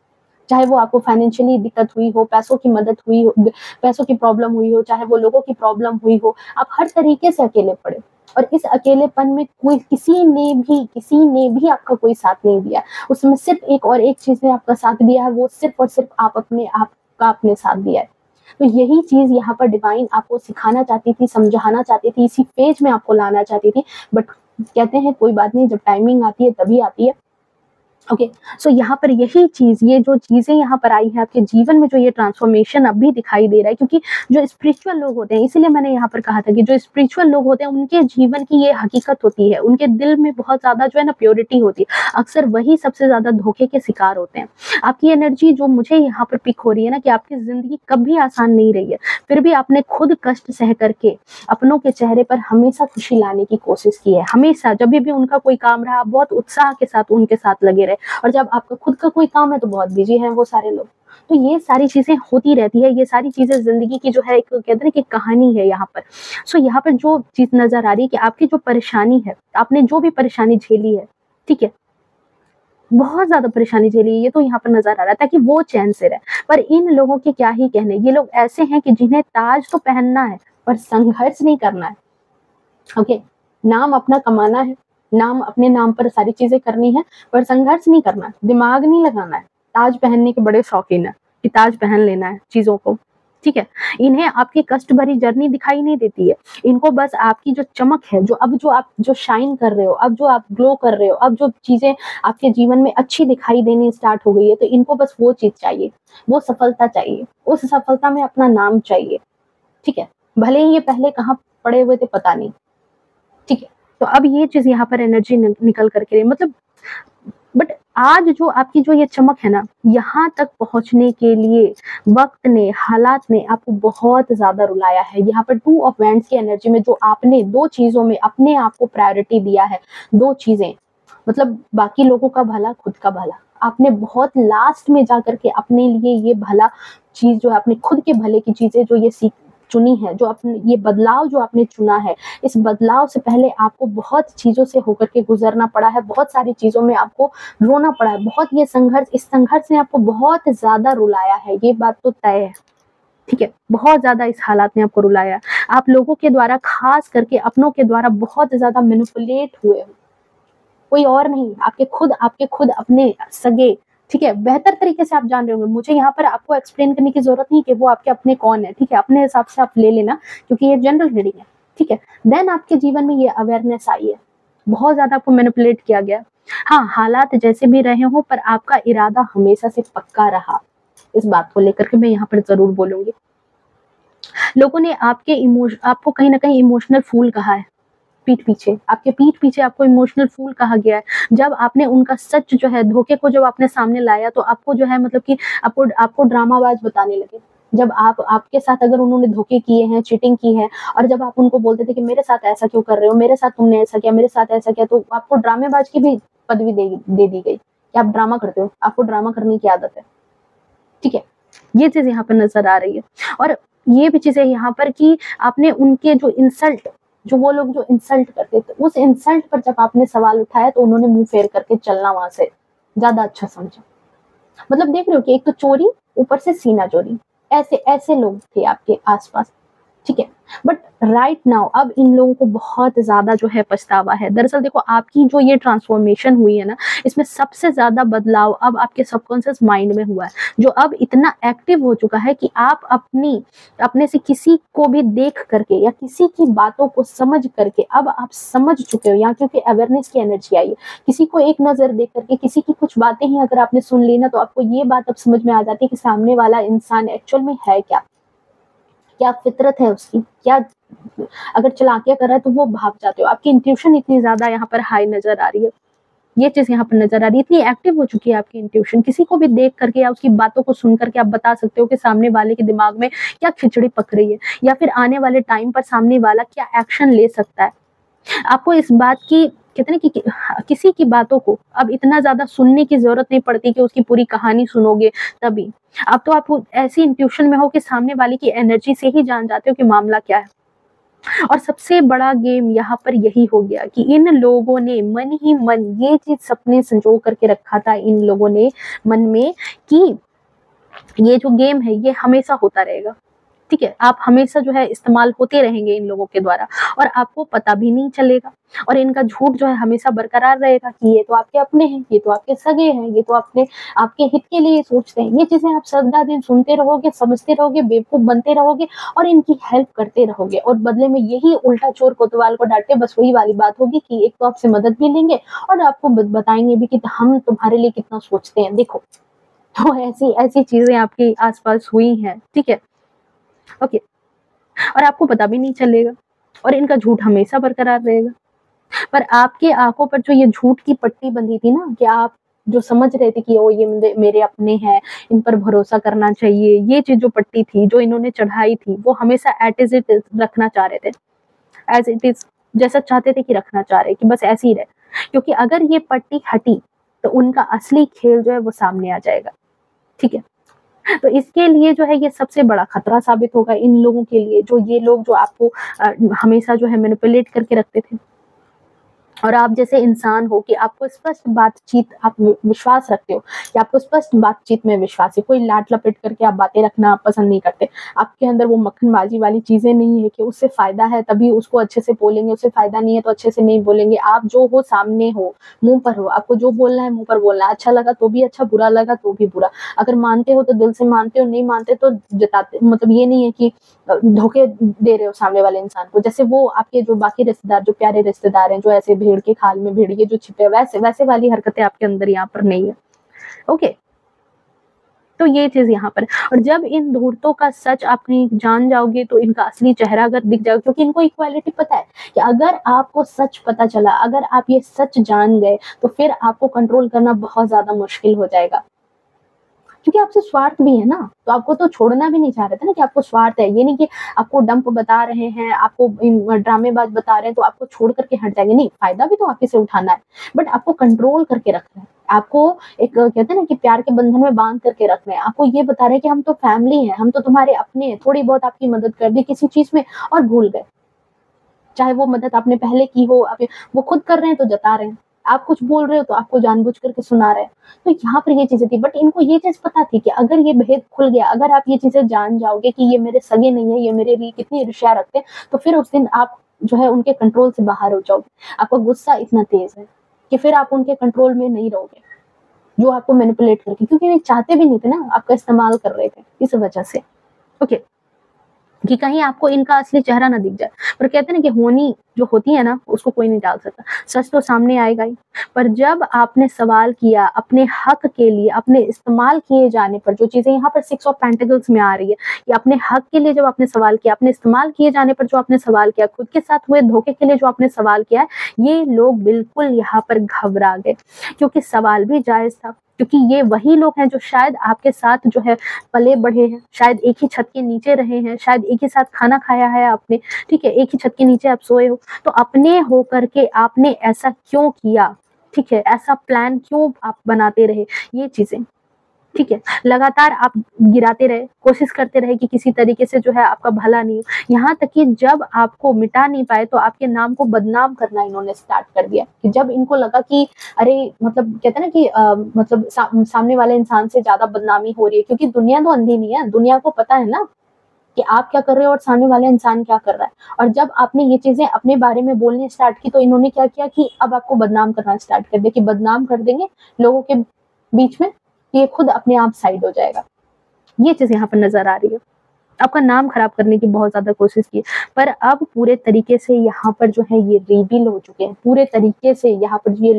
चाहे वो आपको फाइनेंशियली दिक्कत हुई हो, पैसों की मदद हुई हो, पैसों की प्रॉब्लम हुई हो, चाहे वो लोगों की प्रॉब्लम हुई हो, आप हर तरीके से अकेले पड़े और इस अकेलेपन में किसी ने भी आपका कोई साथ नहीं दिया। उसमें सिर्फ एक और एक चीज़ ने आपका साथ दिया है, वो सिर्फ और सिर्फ आप अपने आप का आपने साथ दिया है। तो यही चीज़ यहाँ पर डिवाइन आपको सिखाना चाहती थी, समझाना चाहती थी, इसी फेज में आपको लाना चाहती थी। बट कहते हैं कोई बात नहीं, जब टाइमिंग आती है तभी आती है। ओके, सो यहाँ पर यही चीज़, ये जो चीज़ें यहाँ पर आई है आपके जीवन में, जो ये ट्रांसफॉर्मेशन अभी दिखाई दे रहा है, क्योंकि जो स्पिरिचुअल लोग होते हैं, इसीलिए मैंने यहाँ पर कहा था कि जो स्पिरिचुअल लोग होते हैं उनके जीवन की ये हकीकत होती है, उनके दिल में बहुत ज़्यादा जो है ना प्योरिटी होती है। अक्सर वही सबसे ज़्यादा धोखे के शिकार होते हैं। आपकी एनर्जी जो मुझे यहाँ पर पिक हो रही है ना, कि आपकी ज़िंदगी कभी आसान नहीं रही है, फिर भी आपने खुद कष्ट सह करके अपनों के चेहरे पर हमेशा खुशी लाने की कोशिश की है। हमेशा जब भी उनका कोई काम रहा, बहुत उत्साह के साथ उनके साथ लगे रहे, और जब आपका खुद का कोई काम है तो बहुत बिजी हैं वो सारे लोग। तो ये सारी चीज़ें होती रहती है, ये सारी चीज़ें ज़िंदगी की जो है एक, कहते हैं ना कि कहानी है यहाँ पर। सो यहाँ पर जो चीज़ नज़र आ रही है कि आपकी जो परेशानी है, आपने जो भी परेशानी झेली है, ठीक है, बहुत ज़्यादा परेशानी झेली है, ये तो यहाँ पर नज़र आ रहा है, ताकि वो चैन से रहे। पर इन लोगों के क्या ही कहने, ये लोग ऐसे हैं कि जिन्हें ताज तो पहनना है पर संघर्ष नहीं करना है। ओके, नाम अपना कमाना है, नाम अपने नाम पर सारी चीज़ें करनी है, पर संघर्ष नहीं करना है, दिमाग नहीं लगाना है। ताज पहनने के बड़े शौकीन है कि ताज पहन लेना है चीज़ों को, ठीक है। इन्हें आपकी कष्ट भरी जर्नी दिखाई नहीं देती है, इनको बस आपकी जो चमक है, जो आप जो शाइन कर रहे हो, अब जो आप ग्लो कर रहे हो, अब जो चीज़ें आपके जीवन में अच्छी दिखाई देनी स्टार्ट हो गई है, तो इनको बस वो चीज़ चाहिए, वो सफलता चाहिए, उस सफलता में अपना नाम चाहिए, ठीक है। भले ही ये पहले कहाँ पड़े हुए थे पता नहीं, ठीक है। तो अब ये चीज़ यहाँ पर एनर्जी निकल करके, मतलब बट आज जो आपकी जो ये चमक है ना, यहाँ तक पहुँचने के लिए वक्त ने, हालात ने आपको बहुत ज़्यादा रुलाया है। यहाँ पर 2 ऑफ वैंड्स की एनर्जी में जो आपने 2 चीज़ों में अपने आप को प्रायोरिटी दिया है, 2 चीज़ें, मतलब बाकी लोगों का भला, खुद का भला, आपने बहुत लास्ट में जा करके अपने लिए ये भला चीज़ जो है, अपने खुद के भले की चीज़ें जो ये चुनी है, जो आपने ये बदलाव जो आपने चुना है, इस बदलाव से पहले आपको बहुत चीज़ों से होकर के गुजरना पड़ा है, बहुत सारी चीज़ों में आपको रोना पड़ा है, बहुत ये संघर्ष, इस संघर्ष ने आपको बहुत ज़्यादा रुलाया है, ये बात तो तय है, ठीक है। बहुत ज़्यादा इस हालात ने आपको रुलाया। आप लोगों के द्वारा, खास करके अपनों के द्वारा बहुत ज़्यादा मैनिपुलेट हुए हो, कोई और नहीं, आपके खुद अपने सगे, ठीक है। बेहतर तरीके से आप जान रहे होंगे, मुझे यहाँ पर आपको एक्सप्लेन करने की जरूरत नहीं कि वो आपके अपने कौन है, ठीक है। अपने हिसाब से आप ले लेना, क्योंकि ये जनरल रीडिंग है, ठीक है। देन आपके जीवन में ये अवेयरनेस आई है, बहुत ज्यादा आपको मैनिपुलेट किया गया। हाँ, हालात जैसे भी रहे हो, पर आपका इरादा हमेशा से पक्का रहा। इस बात को लेकर के मैं यहाँ पर जरूर बोलूंगी। लोगों ने आपको कहीं ना कहीं इमोशनल फूल कहा है, आपके पीठ पीछे आपको इमोशनल फूल कहा गया है। जब आपने उनका सच जो है, धोखे को जब आपने सामने लाया, तो आपको जो है मतलब कि आपको ड्रामाबाज बताने लगे। जब आपके साथ अगर उन्होंने धोखे किए हैं, चीटिंग की है, और जब आप उनको बोलते थे कि मेरे साथ ऐसा क्यों कर रहे हो, मेरे साथ तुमने ऐसा किया, मेरे साथ ऐसा किया, तो आपको ड्रामेबाज की भी पदवी दे दी गई कि आप ड्रामा करते हो, आपको ड्रामा करने की आदत है, ठीक है। ये चीज यहाँ पर नजर आ रही है। और ये भी चीज है यहाँ पर कि आपने उनके जो वो लोग जो इंसल्ट करते थे, उस इंसल्ट पर जब आपने सवाल उठाया, तो उन्होंने मुंह फेर करके चलना वहां से ज्यादा अच्छा समझा। मतलब देख रहे हो कि एक तो चोरी, ऊपर से सीना चोरी, ऐसे ऐसे लोग थे आपके आसपास, ठीक है। बट राइट नाउ अब इन लोगों को बहुत ज्यादा जो है पछतावा है। दरअसल देखो, आपकी जो ये ट्रांसफॉर्मेशन हुई है ना, इसमें सबसे ज्यादा बदलाव अब आपके सबकॉन्शियस माइंड में हुआ है, जो अब इतना एक्टिव हो चुका है कि आप अपने से किसी को भी देख करके या किसी की बातों को समझ करके अब आप समझ चुके हो, यहाँ क्योंकि अवेयरनेस की एनर्जी आई है। किसी को एक नजर देख करके, किसी की कुछ बातें ही अगर आपने सुन ली ना, तो आपको ये बात अब समझ में आ जाती है कि सामने वाला इंसान एक्चुअल में है क्या फितरत है उसकी, क्या अगर चालाकियां कर रहा है तो वो भाग जाते हो। आपकी इंट्यूशन इतनी ज्यादा यहाँ पर हाई नजर आ रही है, ये चीज यहाँ पर नजर आ रही है, इतनी एक्टिव हो चुकी है आपकी इंट्यूशन। किसी को भी देख करके या उसकी बातों को सुन करके आप बता सकते हो कि सामने वाले के दिमाग में क्या खिचड़ी पक रही है, या फिर आने वाले टाइम पर सामने वाला क्या एक्शन ले सकता है। आपको इस बात की, कहते हैं कि किसी की बातों को अब इतना ज्यादा सुनने की जरूरत नहीं पड़ती कि उसकी पूरी कहानी सुनोगे तभी। अब तो आप ऐसी इंट्यूशन में हो कि सामने वाले की एनर्जी से ही जान जाते हो कि मामला क्या है। और सबसे बड़ा गेम यहाँ पर यही हो गया कि इन लोगों ने मन ही मन ये चीज सपने संजो करके रखा था इन लोगों ने मन में कि ये जो गेम है ये हमेशा होता रहेगा, ठीक है। आप हमेशा जो है इस्तेमाल होते रहेंगे इन लोगों के द्वारा, और आपको पता भी नहीं चलेगा। और इनका झूठ जो है हमेशा बरकरार रहेगा कि ये तो आपके अपने हैं, ये तो आपके सगे हैं, ये तो आपके हित के लिए सोचते हैं। ये चीजें आप सदा दिन सुनते रहोगे, समझते रहोगे, बेवकूफ बनते रहोगे, और इनकी हेल्प करते रहोगे, और बदले में यही उल्टा चोर कोतवाल को डांटे। बस वही वाली बात होगी कि एक तो आपसे मदद भी लेंगे, और आपको बताएंगे भी कि हम तुम्हारे लिए कितना सोचते हैं, देखो। तो ऐसी ऐसी चीजें आपके आसपास हुई हैं, ठीक है, ओके। और आपको पता भी नहीं चलेगा, और इनका झूठ हमेशा बरकरार रहेगा। पर आपके आंखों पर जो ये झूठ की पट्टी बंधी थी ना, कि आप जो समझ रहे थे कि ओ ये मेरे अपने हैं, इन पर भरोसा करना चाहिए, ये चीज जो पट्टी थी जो इन्होंने चढ़ाई थी, वो हमेशा एट इज इट रखना चाह रहे थे, एज इट इज, जैसा चाहते थे कि रखना चाह रहे कि बस ऐसे ही रहे। क्योंकि अगर ये पट्टी हटी तो उनका असली खेल जो है वो सामने आ जाएगा, ठीक है। तो इसके लिए जो है ये सबसे बड़ा खतरा साबित होगा इन लोगों के लिए, जो ये लोग जो आपको हमेशा जो है मैनिपुलेट करके रखते थे। और आप जैसे इंसान हो कि आपको स्पष्ट बातचीत, आप विश्वास रखते हो कि आपको स्पष्ट बातचीत में विश्वास है, कोई लाट लपेट करके आप बातें रखना पसंद नहीं करते। आपके अंदर वो मक्खनबाजी वाली चीजें नहीं है कि उससे फायदा है तभी उसको अच्छे से बोलेंगे, उससे फायदा नहीं है तो अच्छे से नहीं बोलेंगे। आप जो हो सामने हो, मुंह पर हो, आपको जो बोलना है मुंह पर बोलना है। अच्छा लगा तो भी अच्छा, बुरा लगा तो भी बुरा। अगर मानते हो तो दिल से मानते हो, नहीं मानते तो जताते, मतलब ये नहीं है कि धोखे दे रहे हो सामने वाले इंसान को। जैसे वो आपके जो बाकी रिश्तेदार, जो प्यारे रिश्तेदार हैं, जो ऐसे भेड़ के खाल में भेड़िए जो छिपे, वैसे वाली हरकतें आपके अंदर यहाँ पर नहीं है, ओके। तो ये चीज यहाँ पर, और जब इन धूर्तों का सच आप कहीं जान जाओगे तो इनका असली चेहरा अगर दिख जाओगे, क्योंकि इनको इक्वालिटी पता है कि अगर आपको सच पता चला, अगर आप ये सच जान गए, तो फिर आपको कंट्रोल करना बहुत ज्यादा मुश्किल हो जाएगा। क्योंकि आपसे स्वार्थ भी है ना, तो आपको तो छोड़ना भी नहीं चाह रहे थे ना, कि आपको स्वार्थ है। ये नहीं कि आपको डंप बता रहे हैं, आपको ड्रामेबाज बता रहे हैं तो आपको छोड़ करके हट जाएंगे, नहीं, फायदा भी तो आप से उठाना है, बट आपको कंट्रोल करके रखना है। आपको एक कहते हैं ना कि प्यार के बंधन में बांध करके रखना है। आपको ये बता रहे हैं कि हम तो फैमिली है, हम तो तुम्हारे अपने हैं, थोड़ी बहुत आपकी मदद कर दी किसी चीज में और भूल गए, चाहे वो मदद आपने पहले की हो, वो खुद कर रहे हैं तो जता रहे हैं, आप कुछ बोल रहे हो तो आपको जानबूझ करके सुना रहे हैं। तो यहाँ पर ये चीजें थी, बट इनको ये चीज पता थी कि अगर ये भेद खुल गया, अगर आप ये चीजें जान जाओगे कि ये मेरे सगे नहीं है, ये मेरे लिए कितनी ईर्ष्या रखते हैं, तो फिर उस दिन आप जो है उनके कंट्रोल से बाहर हो जाओगे। आपका गुस्सा इतना तेज है कि फिर आप उनके कंट्रोल में नहीं रहोगे, जो आपको मैनिपुलेट करके, क्योंकि वे चाहते भी नहीं थे ना, आपका इस्तेमाल कर रहे थे इस वजह से। ओके, कि कहीं आपको इनका असली चेहरा ना दिख जाए। पर कहते हैं ना कि होनी जो होती है ना, उसको कोई नहीं टाल सकता, सच तो सामने आएगा ही। पर जब आपने सवाल किया अपने हक के लिए, अपने इस्तेमाल किए जाने पर, जो चीजें यहाँ पर 6 ऑफ पेंटिकल्स में आ रही है कि अपने हक के लिए जब आपने सवाल किया, अपने इस्तेमाल किए जाने पर जो आपने सवाल किया, खुद के साथ हुए धोखे के लिए जो आपने सवाल किया, ये लोग बिल्कुल यहाँ पर घबरा गए, क्योंकि सवाल भी जायज था, क्योंकि ये वही लोग हैं जो शायद आपके साथ जो है पले बढ़े हैं, शायद एक ही छत के नीचे रहे हैं, शायद एक ही साथ खाना खाया है आपने, ठीक है, एक ही छत के नीचे आप सोए हो, तो अपने होकर के आपने ऐसा क्यों किया, ठीक है, ऐसा प्लान क्यों आप बनाते रहे, ये चीजें, ठीक है, लगातार आप गिराते रहे, कोशिश करते रहे कि किसी तरीके से जो है आपका भला नहीं हो, यहाँ तक कि जब आपको मिटा नहीं पाए तो आपके नाम को बदनाम करना इन्होंने स्टार्ट कर दिया, कि जब इनको लगा कि अरे मतलब कहते हैं ना कि मतलब सामने वाले इंसान से ज्यादा बदनामी हो रही है, क्योंकि दुनिया तो अंधी नहीं है, दुनिया को पता है ना कि आप क्या कर रहे हो और सामने वाला इंसान क्या कर रहा है। और जब आपने ये चीजें अपने बारे में बोलने स्टार्ट की, तो इन्होंने क्या किया कि अब आपको बदनाम करना स्टार्ट कर दिया, कि बदनाम कर देंगे लोगों के बीच में, ये खुद अपने आप साइड हो जाएगा। ये चीज यहाँ पर नजर आ रही है, आपका नाम खराब करने की बहुत ज्यादा कोशिश की, पर अब पूरे तरीके से यहाँ पर जो है ये रिवील हो चुके हैं, पूरे तरीके से यहाँ पर ये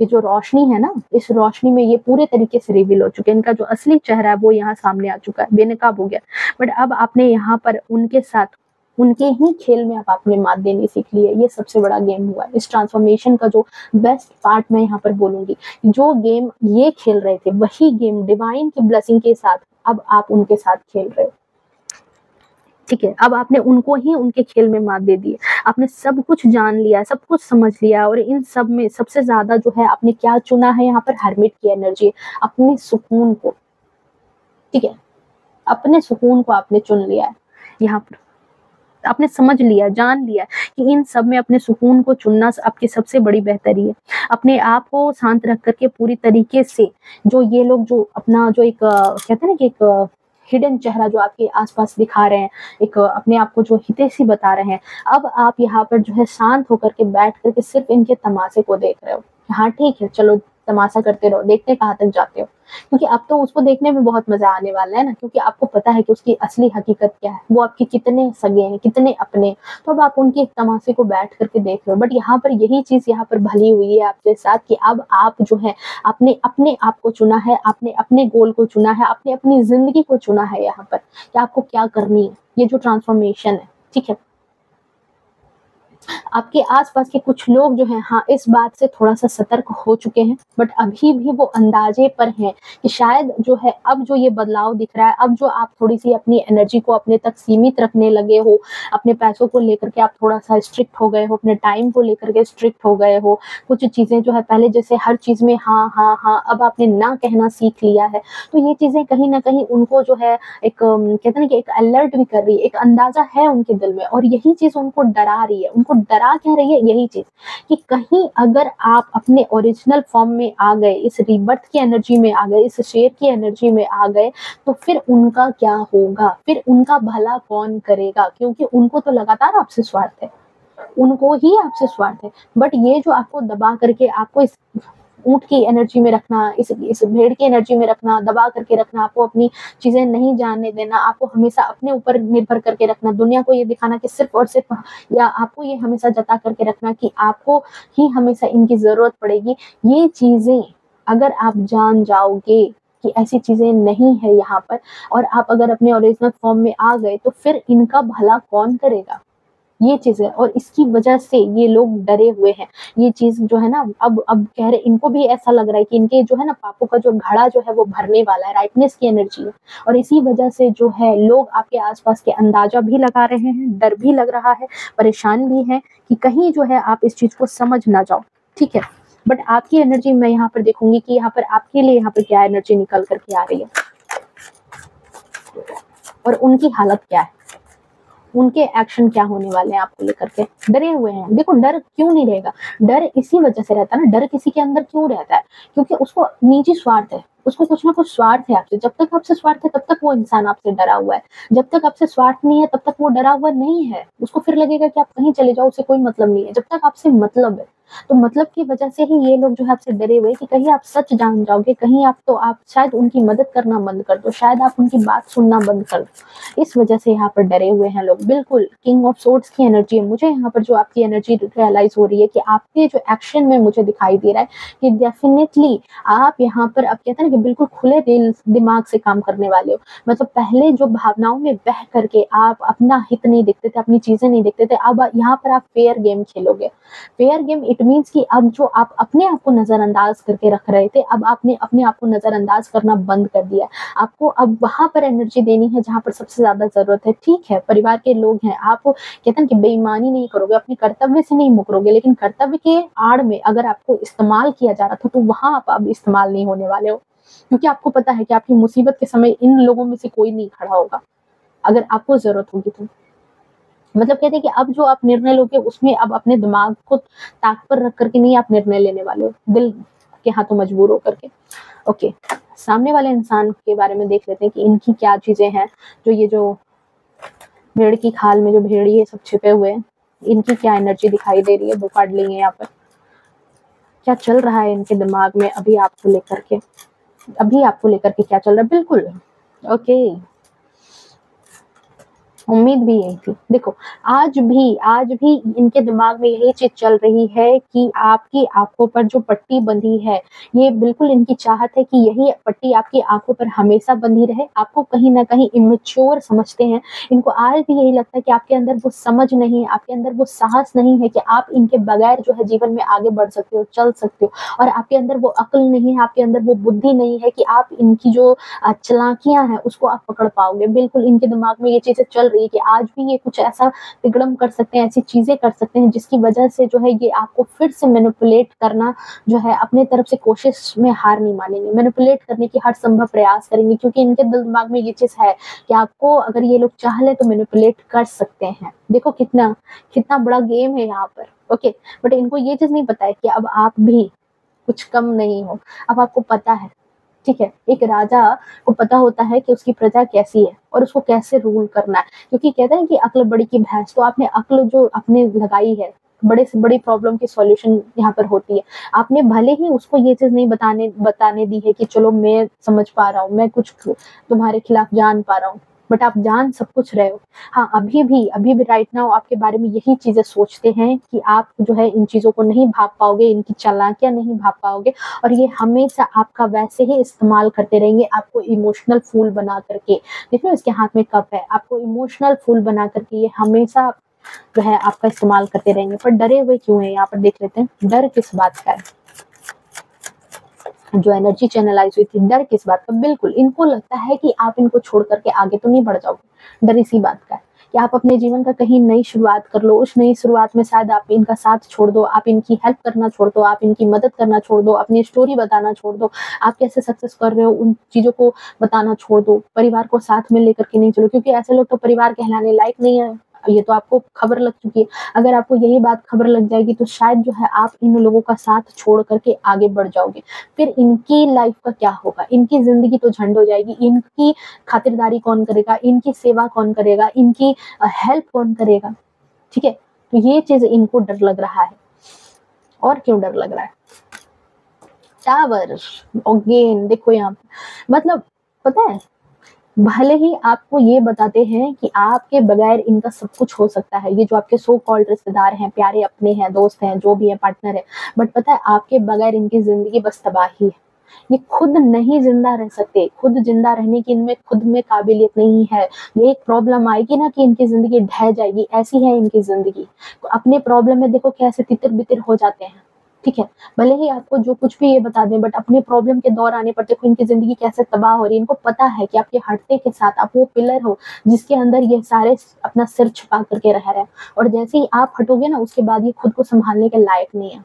जो रोशनी है ना, इस रोशनी में ये पूरे तरीके से रिवील हो चुके हैं, इनका जो असली चेहरा है वो यहाँ सामने आ चुका है, बेनकाब हो गया। बट अब आपने यहाँ पर उनके साथ, उनके ही खेल में अब आपने मात देनी सीख ली है, ये सबसे बड़ा गेम हुआ है। इस ट्रांसफॉर्मेशन का जो बेस्ट पार्ट मैं यहाँ पर बोलूंगी, जो गेम ये खेल रहे थे वही गेम डिवाइन की ब्लेसिंग के साथ अब आप उनके साथ खेल रहे हो, ठीक है, अब आपने उनको ही उनके खेल में मात दे दी है, आपने सब कुछ जान लिया, सब कुछ समझ लिया, और इन सब में सबसे ज्यादा जो है आपने क्या चुना है यहाँ पर, हर्मिट की एनर्जी, अपने सुकून को, ठीक है, अपने सुकून को आपने चुन लिया है, यहाँ पर आपने समझ लिया, जान लिया कि इन सब में अपने सुकून को चुनना आपकी सबसे बड़ी बेहतरी है। अपने आप को शांत रख करके पूरी तरीके से जो ये लोग जो अपना जो एक कहते हैं ना कि एक हिडन चेहरा जो आपके आसपास दिखा रहे हैं, एक अपने आप को जो हितैषी बता रहे हैं, अब आप यहाँ पर जो है शांत होकर के बैठ करके सिर्फ इनके तमाशे को देख रहे हो। हाँ ठीक है, चलो तमाशा करते रहो, देखते कहाँ तक जाते हो, क्योंकि अब तो उसको देखने में बहुत मजा आने वाला है ना, क्योंकि आपको पता है कि उसकी असली हकीकत क्या है, वो आपके कितने सगे हैं, कितने अपने, तो अब आप उनके एक तमाशे को बैठ करके देख रहे हो। बट यहाँ पर यही चीज यहाँ पर भली हुई है आपके साथ, कि अब आप जो है आपने अपने आप को चुना है, आपने अपने गोल को चुना है, आपने अपनी जिंदगी को चुना है यहाँ पर, कि आपको क्या करनी है, ये जो ट्रांसफॉर्मेशन है, ठीक है। आपके आसपास के कुछ लोग जो हैं, हाँ, इस बात से थोड़ा सा सतर्क हो चुके हैं, बट अभी भी वो अंदाजे पर हैं कि शायद जो है अब जो ये बदलाव दिख रहा है, अब जो आप थोड़ी सी अपनी एनर्जी को अपने तक सीमित रखने लगे हो, अपने पैसों को लेकर के आप थोड़ा सा स्ट्रिक्ट हो गए हो, अपने टाइम को लेकर के स्ट्रिक्ट हो गए हो, कुछ चीजें जो है पहले जैसे हर चीज में हाँ हाँ हाँ, अब आपने ना कहना सीख लिया है, तो ये चीजें कहीं ना कहीं उनको जो है एक कहते हैं ना कि एक अलर्ट भी कर रही है, एक अंदाजा है उनके दिल में, और यही चीज उनको डरा रही है। उनको डरा क्या रही है? यही चीज कि कहीं अगर आप अपने ओरिजिनल फॉर्म में आ गए, इस रीबर्थ की एनर्जी में आ गए, इस शेर की एनर्जी में आ गए, तो फिर उनका क्या होगा, फिर उनका भला कौन करेगा, क्योंकि उनको तो लगातार आपसे स्वार्थ है, उनको ही आपसे स्वार्थ है। बट ये जो आपको दबा करके आपको इस ऊंट की एनर्जी में रखना, इस भेड़ की एनर्जी में रखना, दबा करके रखना, आपको अपनी चीजें नहीं जानने देना, आपको हमेशा अपने ऊपर निर्भर करके रखना, दुनिया को ये दिखाना कि सिर्फ और सिर्फ, या आपको ये हमेशा जता करके रखना कि आपको ही हमेशा इनकी जरूरत पड़ेगी, ये चीजें अगर आप जान जाओगे कि ऐसी चीजें नहीं है यहाँ पर, और आप अगर अपने ओरिजिनल फॉर्म में आ गए, तो फिर इनका भला कौन करेगा, ये चीज है। और इसकी वजह से ये लोग डरे हुए हैं, ये चीज जो है ना, अब कह रहे, इनको भी ऐसा लग रहा है कि इनके जो है ना पापों का जो घड़ा जो है वो भरने वाला है, राइटनेस की एनर्जी है, और इसी वजह से जो है लोग आपके आसपास के अंदाजा भी लगा रहे हैं, डर भी लग रहा है, परेशान भी है कि कहीं जो है आप इस चीज को समझ ना जाओ, ठीक है। बट आपकी एनर्जी मैं यहाँ पर देखूंगी कि यहाँ पर आपके लिए यहाँ पर क्या एनर्जी निकल करके आ रही है, और उनकी हालत क्या है, उनके एक्शन क्या होने वाले हैं आपको लेकर के। डरे हुए हैं, देखो डर क्यों नहीं रहेगा, डर इसी वजह से रहता है ना, डर किसी के अंदर क्यों रहता है, क्योंकि उसको निजी स्वार्थ है, उसको कुछ ना कुछ स्वार्थ है आपसे। जब तक आपसे स्वार्थ है तब तक वो इंसान आपसे डरा हुआ है, जब तक आपसे स्वार्थ नहीं है तब तक वो डरा हुआ नहीं है। उसको फिर लगेगा कि आप कहीं चले जाओ, उसे कोई मतलब नहीं है। जब तक आपसे मतलब है, तो मतलब की वजह से ही ये लोग जो है आपसे डरे हुए कि कहीं आप सच जान जाओगे, कहीं आप शायद उनकी मदद करना बंद कर दो, शायद आप उनकी बात सुनना बंद कर दो। इस वजह से यहाँ पर डरे हुए हैं लोग। बिल्कुल किंग ऑफ सोर्ड्स की एनर्जी है। मुझे यहाँ पर जो आपकी एनर्जी रियलाइज हो रही है कि आपके जो एक्शन में मुझे दिखाई दे रहा है कि डेफिनेटली आप यहाँ पर, अब कहते हैं ना कि बिल्कुल खुले दिल दिमाग से काम करने वाले हो। मतलब पहले जो भावनाओं में बह करके आप अपना हित नहीं देखते थे, अपनी चीजें नहीं देखते थे, अब यहाँ पर आप फेयर गेम खेलोगे। फेयर गेम इट मीन्स कि अब जो आप अपने आप को नजरअंदाज करके रख रहे थे, अब आपने अपने आप को नजरअंदाज करना बंद कर दिया। आपको अब वहां पर एनर्जी देनी है जहां पर सबसे ज्यादा जरूरत है। ठीक है, परिवार के लोग हैं, आप कहते हैं कि बेईमानी नहीं करोगे, अपने कर्तव्य से नहीं मुकरोगे, लेकिन कर्तव्य के आड़ में अगर आपको इस्तेमाल किया जा रहा था तो वहां आप अब इस्तेमाल नहीं होने वाले हो, क्योंकि आपको पता है कि आपकी मुसीबत के समय इन लोगों में से कोई नहीं खड़ा होगा अगर आपको जरूरत होगी तो। मतलब कहते हैं कि अब जो आप निर्णय लोगे उसमें अब अपने दिमाग को ताक पर रख करके नहीं आप निर्णय लेने वाले हो, दिल के हाथों मजबूर होकर के। ओके, सामने वाले इंसान के बारे में देख लेते हैं कि इनकी क्या चीजें हैं। जो भेड़ की खाल में जो भेड़िए सब छिपे हुए हैं, इनकी क्या एनर्जी दिखाई दे रही है, वो काट लेंगे यहाँ पर। क्या चल रहा है इनके दिमाग में अभी आपको लेकर के, क्या चल रहा है। बिल्कुल ओके, उम्मीद भी यही थी। देखो आज भी इनके दिमाग में यही चीज चल रही है कि आपकी आंखों पर जो पट्टी बंधी है, ये बिल्कुल इनकी चाहत है कि यही पट्टी आपकी आंखों पर हमेशा बंधी रहे। आपको कहीं ना कहीं इमेच्योर समझते हैं। इनको आज भी यही लगता है कि आपके अंदर वो समझ नहीं है, आपके अंदर वो साहस नहीं है कि आप इनके बगैर जो है जीवन में आगे बढ़ सकते हो, चल सकते हो। और आपके अंदर वो अक्ल नहीं है, आपके अंदर वो बुद्धि नहीं है कि आप इनकी जो चालाकियां हैं उसको आप पकड़ पाओगे। बिल्कुल इनके दिमाग में ये चीजें चल रही है कि आज भी ये कुछ ऐसा तिगड़म कर सकते हैं, ऐसी चीजें कर सकते हैं जिसकी वजह से जो है ये आपको फिर से मैनिपुलेट करना जो है अपने तरफ से कोशिश में हार नहीं मानेंगे, मैनिपुलेट करने की हर संभव प्रयास करेंगे, क्योंकि इनके दिल दिमाग में ये चीज है कि आपको अगर ये लोग चाह ले तो मैनिपुलेट कर सकते हैं। देखो कितना कितना बड़ा गेम है यहाँ पर। ओके, बट इनको ये चीज नहीं पता है कि अब आप भी कुछ कम नहीं हो। अब आपको पता है, ठीक है, एक राजा को पता होता है कि उसकी प्रजा कैसी है और उसको कैसे रूल करना है, क्योंकि कहते हैं कि अक्ल बड़ी की भैंस। तो आपने अक्ल जो आपने लगाई है, बड़े से बड़ी प्रॉब्लम की सॉल्यूशन यहाँ पर होती है। आपने भले ही उसको ये चीज नहीं बताने दी है कि चलो मैं समझ पा रहा हूँ, मैं कुछ तुम्हारे खिलाफ जान पा रहा हूँ, बट आप जान सब कुछ रहे हो। हाँ, अभी भी राइट नाउ आपके बारे में यही चीजें सोचते हैं कि आप जो है इन चीजों को नहीं भाप पाओगे, इनकी चालाकियां नहीं भाप पाओगे, और ये हमेशा आपका वैसे ही इस्तेमाल करते रहेंगे, आपको इमोशनल फूल बना करके। देखो इसके हाथ में कप है, आपको इमोशनल फूल बना करके ये हमेशा जो है आपका इस्तेमाल करते रहेंगे। पर डरे हुए क्यों है यहाँ पर देख लेते हैं। डर किस बात का है, जो एनर्जी चैनलाइज हुई थी, डर किस बात का। बिल्कुल इनको लगता है कि आप इनको छोड़ करके आगे तो नहीं बढ़ जाओगे। डर इसी बात का है कि आप अपने जीवन का कहीं नई शुरुआत कर लो, उस नई शुरुआत में शायद आप इनका साथ छोड़ दो, आप इनकी हेल्प करना छोड़ दो, आप इनकी मदद करना छोड़ दो, अपनी स्टोरी बताना छोड़ दो, आप कैसे सक्सेस कर रहे हो उन चीजों को बताना छोड़ दो, परिवार को साथ में लेकर के नहीं चलो, क्योंकि ऐसे लोग तो परिवार कहलाने लायक नहीं है। ये तो आपको खबर लग चुकी है। अगर आपको यही बात खबर लग जाएगी तो शायद जो है आप इन लोगों का साथ छोड़ करके आगे बढ़ जाओगे। फिर इनकी लाइफ का क्या होगा, इनकी जिंदगी तो झंड हो जाएगी। इनकी खातिरदारी कौन करेगा, इनकी सेवा कौन करेगा, इनकी हेल्प कौन करेगा। ठीक है, तो ये चीज इनको डर लग रहा है। और क्यों डर लग रहा है, टावर अगेन देखो यहाँ पे, मतलब पता है भले ही आपको ये बताते हैं कि आपके बगैर इनका सब कुछ हो सकता है, ये जो आपके सो कॉल्ड रिश्तेदार हैं, प्यारे अपने हैं, दोस्त हैं, जो भी है, पार्टनर है, बट पता है आपके बगैर इनकी जिंदगी बस तबाही है। ये खुद नहीं जिंदा रह सकते, खुद जिंदा रहने की इनमें खुद में काबिलियत नहीं है। ये एक प्रॉब्लम आएगी ना कि इनकी जिंदगी ढह जाएगी, ऐसी है इनकी जिंदगी। तो अपने प्रॉब्लम में देखो कैसे तितर बितर हो जाते हैं। ठीक है, भले ही आपको जो कुछ भी ये बता दें, बट अपने प्रॉब्लम के दौर आने पर देखो इनकी जिंदगी कैसे तबाह हो रही है। इनको पता है कि आपके हटते के साथ आप वो पिलर हो जिसके अंदर ये सारे अपना सिर छुपा करके रह रहे हैं, और जैसे ही आप हटोगे ना उसके बाद ये खुद को संभालने के लायक नहीं है।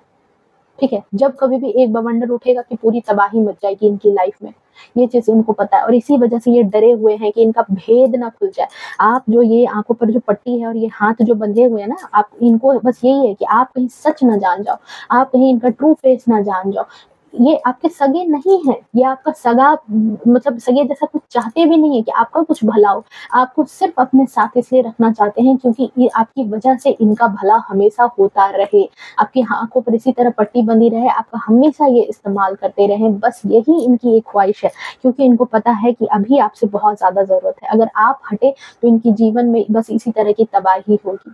ठीक है, जब कभी भी एक बवंडर उठेगा कि पूरी तबाही मच जाएगी इनकी लाइफ में, ये चीज इनको पता है, और इसी वजह से ये डरे हुए हैं कि इनका भेद ना खुल जाए। आप जो ये आंखों पर जो पट्टी है और ये हाथ जो बंधे हुए हैं ना, आप इनको बस यही है कि आप कहीं सच ना जान जाओ, आप कहीं इनका ट्रू फेस ना जान जाओ। ये आपके सगे नहीं हैं, ये आपका सगा मतलब सगे जैसा कुछ चाहते भी नहीं है कि आपका कुछ भला हो। आपको सिर्फ़ अपने साथ इसलिए रखना चाहते हैं क्योंकि ये आपकी वजह से इनका भला हमेशा होता रहे। आपकी आँखों पर इसी तरह पट्टी बंधी रहे, आपका हमेशा ये इस्तेमाल करते रहें, बस यही इनकी एक ख़्वाहिश है। क्योंकि इनको पता है कि अभी आपसे बहुत ज़्यादा ज़रूरत है। अगर आप हटे तो इनके जीवन में बस इसी तरह की तबाही होगी।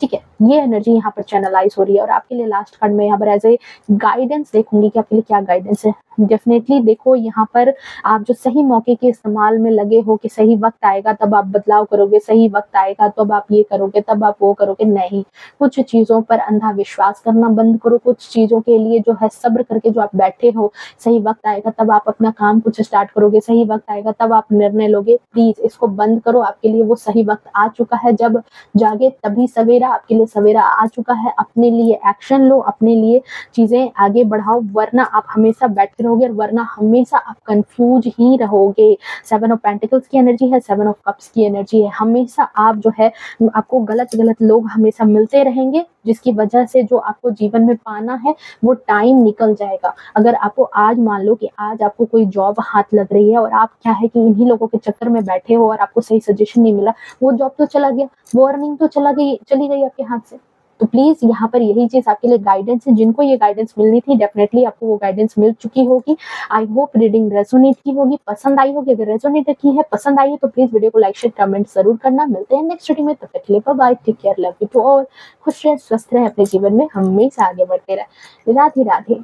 ठीक है, ये एनर्जी यहाँ पर चैनलाइज़ हो रही है और आपके लिए लास्ट कार्ड मैं यहाँ पर एज़ ए गाइडेंस देखूँगी कि आपके लिए क्या गाइडेंस है। डेफ़िनेटली देखो यहाँ पर आप जो सही मौके के इस्तेमाल में लगे हो कि सही वक़्त आएगा तब आप बदलाव करोगे, सही वक़्त आएगा तब आप ये करोगे, तब आप वो करोगे, नहीं। कुछ चीज़ों पर अंधा विश्वास करना बंद करो, कुछ चीज़ों के लिए जो है सब्र करके जो आप बैठे हो, सही वक़्त आएगा तब आप अपना काम कुछ स्टार्ट करोगे, सही वक़्त आएगा तब आप निर्णय लोगे। प्लीज़ इसको बंद करो, आपके लिए वो सही वक़्त आ चुका है। जब जागे तभी सवेरा, आपके लिए सवेरा आ चुका है। अपने लिए एक्शन लो, अपने लिए चीज़ें आगे बढ़ाओ, वरना आप हमेशा बैठे रहोगे और वरना हमेशा आप कन्फ्यूज़ ही रहोगे। 7 ऑफ पेंटिकल्स की एनर्जी है, 7 ऑफ कप्स की एनर्जी है। हमेशा आप जो है आपको गलत-गलत लोग हमेशा मिलते रहेंगे, जिसकी वजह से जो आपको जीवन में पाना है, वो टाइम निकल जाएगा। अगर आपको आज मान लो कि आज आपको कोई जॉब हाथ लग रही है और आप क्या है कि इन्हीं लोगों के चक्कर में बैठे हो और आपको सही सजेशन नहीं मिला, वो जॉब तो चला गया, वो अर्निंग तो चली गई आपके हाथ से। तो प्लीज़ यहाँ पर यही चीज़ आपके लिए गाइडेंस है, जिनको ये गाइडेंस मिलनी थी डेफ़िनेटली आपको वो गाइडेंस मिल चुकी होगी। आई होप रीडिंग रेज़ोनेट की होगी, पसंद आई होगी। अगर रेज़ोनेट की है, पसंद आई है तो प्लीज़ वीडियो को लाइक, शेयर, कमेंट ज़रूर करना। मिलते हैं नेक्स्ट वीडियो में, तब तक के लिए bye bye, take care, love you to all. खुश रहें, स्वस्थ रहें, अपने जीवन में हमेशा आगे बढ़ते रहें। राधे राधे।